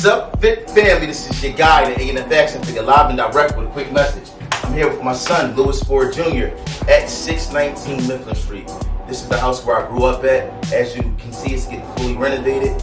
What's up, Fit Family? This is your guy, the A&F Action Figure, live and direct with a quick message. I'm here with my son, Louis Ford Jr. at 619 Mifflin Street. This is the house where I grew up at. As you can see, it's getting fully renovated.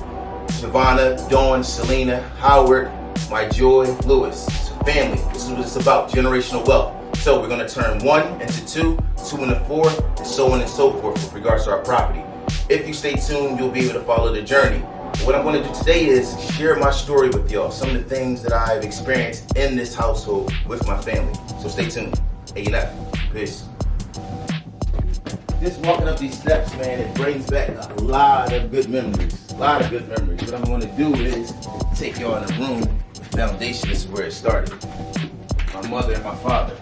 Shavana, Dawn, Selena, Howard, my joy, Louis. It's a family. This is what it's about, generational wealth. So we're going to turn 1 into 2, 2 into 4, and so on and so forth with regards to our property. If you stay tuned, you'll be able to follow the journey. What I'm going to do today is share my story with y'all, some of the things that I've experienced in this household with my family. So stay tuned. A&F. Peace. Just walking up these steps, man, it brings back a lot of good memories. What I'm going to do is take y'all in a room. The foundation, this is where it started. My mother and my father.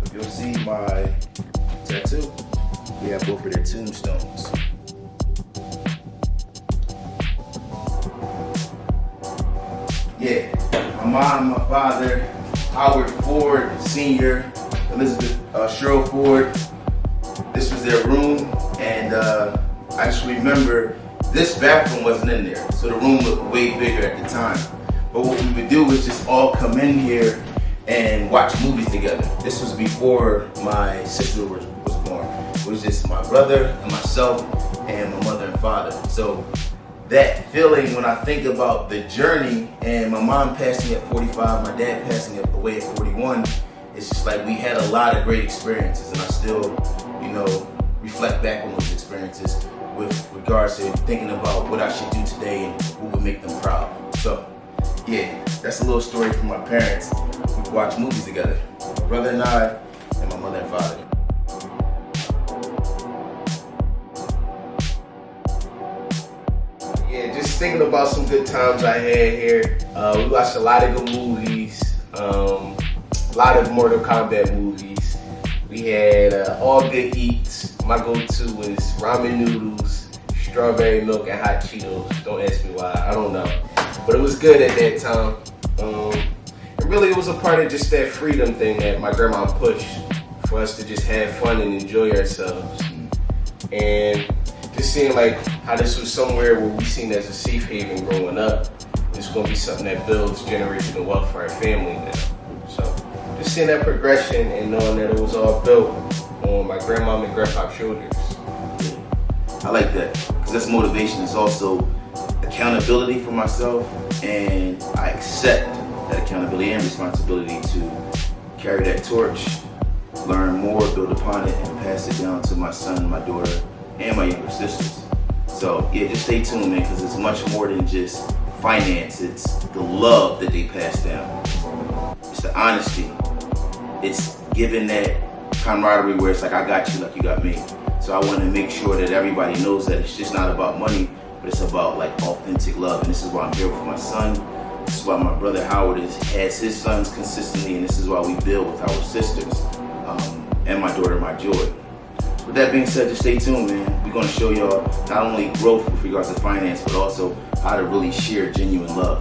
If you'll see my tattoo, we have both of their tombstones. Yeah, my mom, my father, Howard Ford Sr., Elizabeth Cheryl Ford. This was their room, and I just remember this bathroom wasn't in there, so the room looked way bigger at the time. But what we would do was just all come in here and watch movies together. This was before my sister was born. It was just my brother and myself and my mother and father. So that feeling when I think about the journey, and my mom passing at 45, my dad passing away at 41, it's just like we had a lot of great experiences, and I still, reflect back on those experiences with regards to thinking about what I should do today and what would make them proud. So, yeah, that's a little story from my parents. We watch movies together, my brother and I, and my mother and father. Yeah, just thinking about some good times I had here. We watched a lot of good movies, a lot of Mortal Kombat movies. We had all good eats. My go-to was ramen noodles, strawberry milk, and hot Cheetos. Don't ask me why, I don't know. But it was good at that time. And really it was a part of just that freedom thing that my grandma pushed for us to just have fun and enjoy ourselves. And just seeing like how this was somewhere where we seen as a safe haven growing up. It's gonna be something that builds generational wealth for our family now. So just seeing that progression and knowing that it was all built on my grandmom and grandpa's shoulders. I like that, because that's motivation. It's also accountability for myself, and I accept that accountability and responsibility to carry that torch, learn more, build upon it, and pass it down to my son, my daughter, and my younger sisters. So yeah, just stay tuned, man, because it's much more than just finance. It's the love that they pass down. It's the honesty. It's giving that camaraderie where it's like, I got you like you got me. So I want to make sure that everybody knows that it's just not about money, but it's about like authentic love. And this is why I'm here with my son. This is why my brother Howard has his sons consistently, and this is why we build with our sisters and my daughter, my joy. With that being said, just stay tuned, man. We're going to show y'all not only growth with regards to finance, but also how to really share genuine love.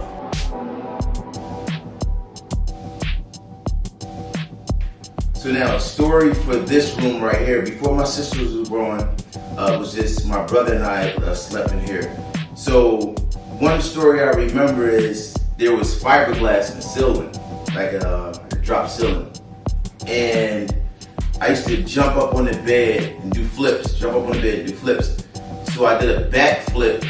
So now, a story for this room right here. Before my sisters was born, was just my brother and I slept in here. So one story I remember is there was fiberglass in the ceiling, like a drop ceiling. And I used to jump up on the bed and do flips, So I did a backflip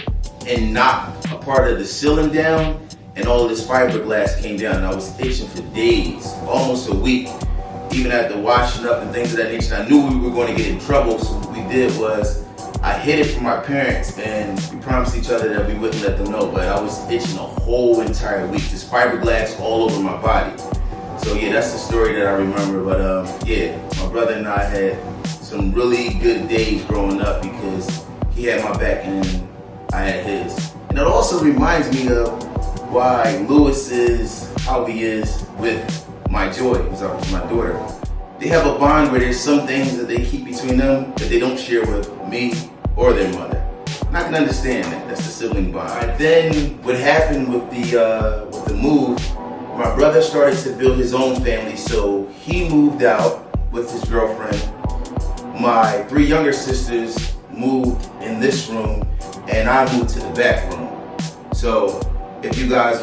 and knocked a part of the ceiling down, and all of this fiberglass came down. And I was itching for days, almost a week, even after washing up and things of that nature. And I knew we were going to get in trouble, so what we did was I hid it from my parents, and we promised each other that we wouldn't let them know, but I was itching a whole entire week, just fiberglass all over my body. So yeah, that's the story that I remember. But yeah, my brother and I had some really good days growing up because he had my back and I had his. And it also reminds me of why Louis is how he is with my joy, who's my daughter. They have a bond where there's some things that they keep between them that they don't share with me or their mother. And I can understand that. That's the sibling bond. Then what happened with the move, my brother started to build his own family, so he moved out with his girlfriend. My 3 younger sisters moved in this room, and I moved to the back room. So if you guys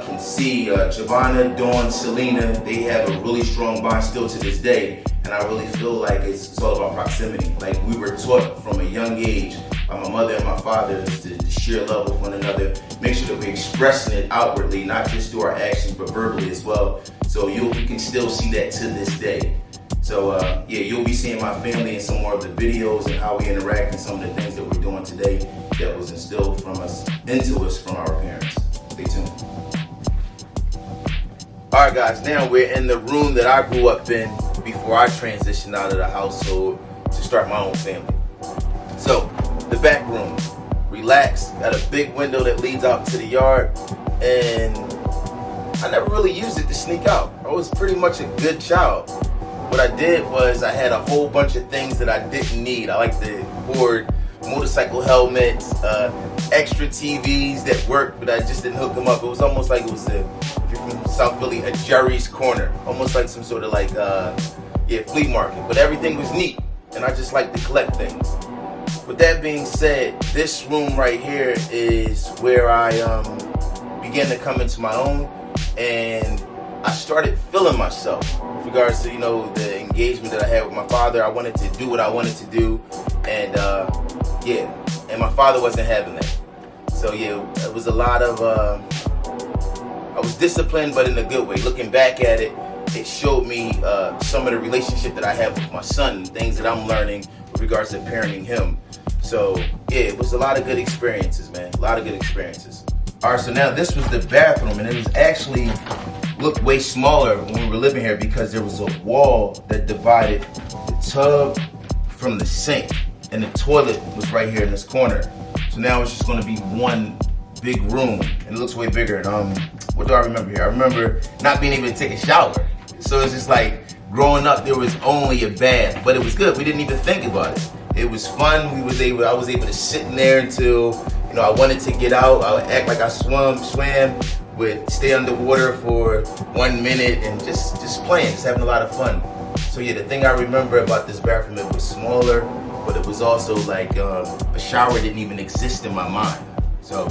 can see, Giovanna, Dawn, Selena, they have a really strong bond still to this day. And I really feel like it's all about proximity. Like we were taught from a young age by my mother and my father to share love with one another, make sure that we're expressing it outwardly, not just through our actions, but verbally as well. So you can still see that to this day. So yeah, you'll be seeing my family in some more of the videos and how we interact and some of the things that we're doing today that was instilled into us from our parents. Stay tuned. All right, guys, now we're in the room that I grew up in before I transitioned out of the household to start my own family. So, the back room, relaxed, got a big window that leads out to the yard, and I never really used it to sneak out. I was pretty much a good child. What I did was I had a whole bunch of things that I didn't need. I like to hoard motorcycle helmets, extra TVs that worked, but I just didn't hook them up. It was almost like it was if you're from South Philly, a Jerry's Corner, almost like some sort of like flea market. But everything was neat, and I just like to collect things. With that being said, this room right here is where I began to come into my own, and I started feeling myself with regards to, the engagement that I had with my father. I wanted to do what I wanted to do, and and my father wasn't having that. So yeah, it was a lot of, I was disciplined, but in a good way. Looking back at it, it showed me some of the relationship that I have with my son, things that I'm learning with regards to parenting him. So yeah, it was a lot of good experiences, man. A lot of good experiences. All right, so now this was the bathroom, and it was actually looked way smaller when we were living here because there was a wall that divided the tub from the sink, and the toilet was right here in this corner. So now it's just gonna be one big room, and it looks way bigger. And what do I remember here? I remember not being able to take a shower. So it's just like, growing up, there was only a bath, but it was good. We didn't even think about it. It was fun. I was able to sit in there until, I wanted to get out. I would act like I swam, would stay underwater for 1 minute and just playing, just having a lot of fun. So yeah, the thing I remember about this bathroom, it was smaller, but it was also like a shower didn't even exist in my mind. So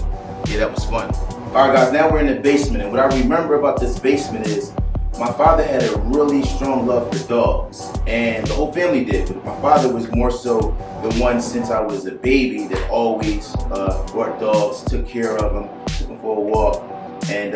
yeah, that was fun. All right, guys, now we're in the basement, and what I remember about this basement is my father had a really strong love for dogs, and the whole family did. But my father was more so the one, since I was a baby, that always brought dogs, took care of them, took them for a walk. And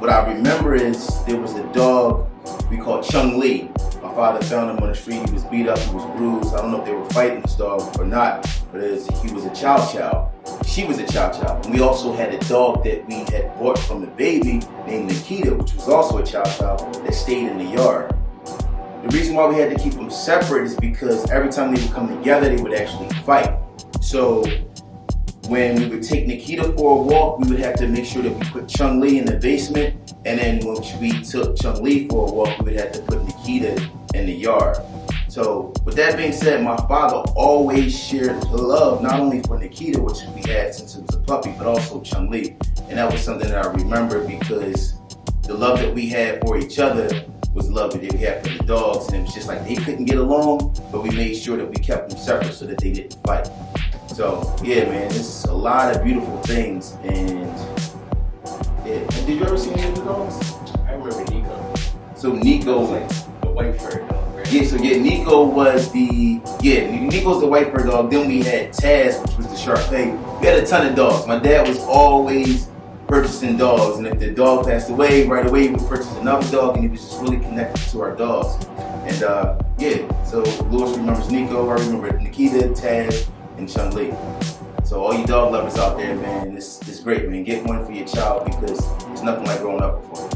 what I remember is there was a dog we called Chung Lee. My father found him on the street. He was beat up, he was bruised. I don't know if they were fighting this dog or not, but he was a chow chow. She was a chow chow. And we also had a dog that we had bought from the baby named Nikita, which was also a chow chow, that stayed in the yard. The reason why we had to keep them separate is because every time they would come together, they would actually fight. So when we would take Nikita for a walk, we would have to make sure that we put Chung Lee in the basement. And then when we took Chung Lee for a walk, we would have to put Nikita in the yard. So with that being said, my father always shared love, not only for Nikita, which we had since it was a puppy, but also Chung Lee. And that was something that I remember because the love that we had for each other was the love that we had for the dogs. And it was just like they couldn't get along, but we made sure that we kept them separate so that they didn't fight. So yeah, man, it's a lot of beautiful things. And yeah, did you ever see any of the dogs? I remember Nico. So Nico was like the white fur dog, right? Yeah, so yeah, Nico's the white fur dog. Then we had Taz, which was the Shar-Pei. We had a ton of dogs. My dad was always purchasing dogs, and if the dog passed away, right away we would purchase another dog, and he was just really connected to our dogs. And so Louis remembers Nico, I remember Nikita, Taz, and Chung Lee. So all you dog lovers out there, man, it's great, man. Get one for your child because it's nothing like growing up before.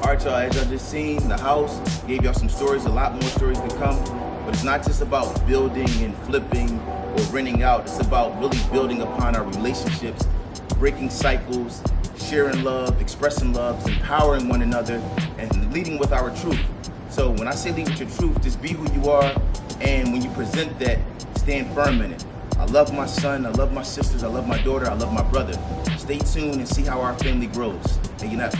Alright, y'all, as y'all just seen, the house gave y'all some stories, a lot more stories to come. But it's not just about building and flipping or renting out. It's about really building upon our relationships, breaking cycles, sharing love, expressing love, empowering one another, and leading with our truth. So when I say lead with your truth, just be who you are, and when you present that, stand firm in it. I love my son, I love my sisters, I love my daughter, I love my brother. Stay tuned and see how our family grows. Hey, you know.